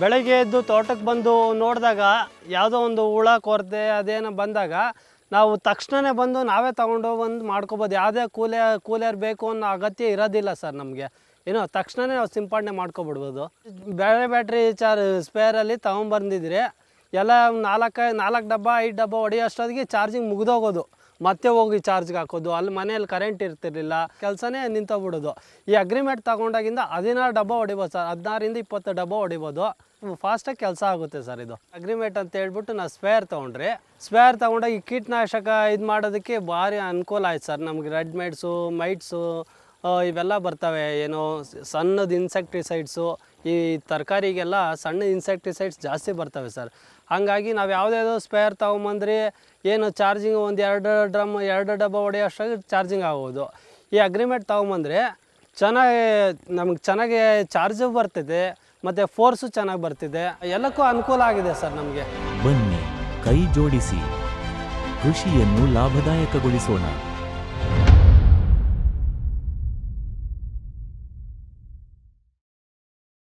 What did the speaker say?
ಬೆಳಗ್ಗೆ ಎದ್ದು ತೋಟಕ್ಕೆ ಬಂದು ನೋಡಿದಾಗ ಯಾವುದೋ ಒಂದು ಹುಳ ಕೊರತೆ ಅದೇನೋ ಬಂದಾಗ ನಾವು ತಕ್ಷಣವೇ ಬಂದು ನಾವೇ ತೊಗೊಂಡು ಬಂದು ಮಾಡ್ಕೊಬೋದು. ಯಾವುದೇ ಕೂಲಿಯರ್ ಬೇಕು ಅನ್ನೋ ಅಗತ್ಯ ಇರೋದಿಲ್ಲ ಸರ್ ನಮಗೆ. ಏನೋ ತಕ್ಷಣವೇ ನಾವು ಸಿಂಪಡಣೆ ಮಾಡ್ಕೊಬಿಡ್ಬೋದು. ಬೇರೆ ಬ್ಯಾಟ್ರಿ ಸ್ಪೇರಲ್ಲಿ ತೊಗೊಂಬಂದಿದ್ರೆ ಎಲ್ಲ 4 ಡಬ್ಬ 5 ಡಬ್ಬ ಹೊಡೆಯೋಷ್ಟೊತ್ತಿಗೆ ಚಾರ್ಜಿಂಗ್ ಮುಗಿದೋಗೋದು, ಮತ್ತೆ ಹೋಗಿ ಚಾರ್ಜ್ಗೆ ಹಾಕೋದು, ಅಲ್ಲಿ ಮನೇಲಿ ಕರೆಂಟ್ ಇರ್ತಿರಲಿಲ್ಲ, ಕೆಲಸನೇ ನಿಂತೋಗ್ಬಿಡೋದು. ಈ ಅಗ್ರಿಮೆಂಟ್ ತೊಗೊಂಡಾಗಿಂದ 16 ಡಬ್ಬ ಹೊಡಿಬೋದು ಸರ್, 16ರಿಂದ 20 ಡಬ್ಬ ಹೊಡಿಬೋದು. ಫಾಸ್ಟಾಗಿ ಕೆಲಸ ಆಗುತ್ತೆ ಸರ್ ಇದು. ಅಗ್ರಿಮೆಂಟ್ ಅಂತ ಹೇಳ್ಬಿಟ್ಟು ನಾವು ಸ್ಪೇರ್ ತೊಗೊಂಡಾಗ ಈ ಕೀಟನಾಶಕ ಇದು ಮಾಡೋದಕ್ಕೆ ಭಾರಿ ಅನುಕೂಲ ಆಯ್ತು ಸರ್ ನಮಗೆ. ರೆಡ್ ಮೈಟ್ಸು ಇವೆಲ್ಲ ಬರ್ತವೆ, ಏನೋ ಸಣ್ಣದು ಇನ್ಸೆಕ್ಟಿಸೈಡ್ಸು, ಈ ತರಕಾರಿಗೆಲ್ಲ ಸಣ್ಣ ಇನ್ಸೆಕ್ಟಿಸೈಡ್ಸ್ ಜಾಸ್ತಿ ಬರ್ತವೆ ಸರ್. ಹಾಗಾಗಿ ನಾವು ಯಾವುದ್ಯಾವುದೋ ಸ್ಪೇರ್ ತೊಗೊಂಬಂದ್ರಿ ಏನು ಚಾರ್ಜಿಂಗ್ ಒಂದು 2 ಡಬ್ಬ ಹೊಡೆಯೋ ಅಷ್ಟಾಗಿ ಚಾರ್ಜಿಂಗ್ ಆಗೋದು. ಈ ಅಗ್ರಿಮೆಂಟ್ ತೊಗೊಂಬಂದರೆ ಚೆನ್ನಾಗಿ ಚಾರ್ಜು ಬರ್ತಿದೆ, ಮತ್ತು ಫೋರ್ಸು ಚೆನ್ನಾಗಿ ಬರ್ತಿದೆ, ಎಲ್ಲಕ್ಕೂ ಅನುಕೂಲ ಆಗಿದೆ ಸರ್ ನಮಗೆ. ಬನ್ನಿ ಕೈ ಜೋಡಿಸಿ ಕೃಷಿಯನ್ನು ಲಾಭದಾಯಕಗೊಳಿಸೋಣ.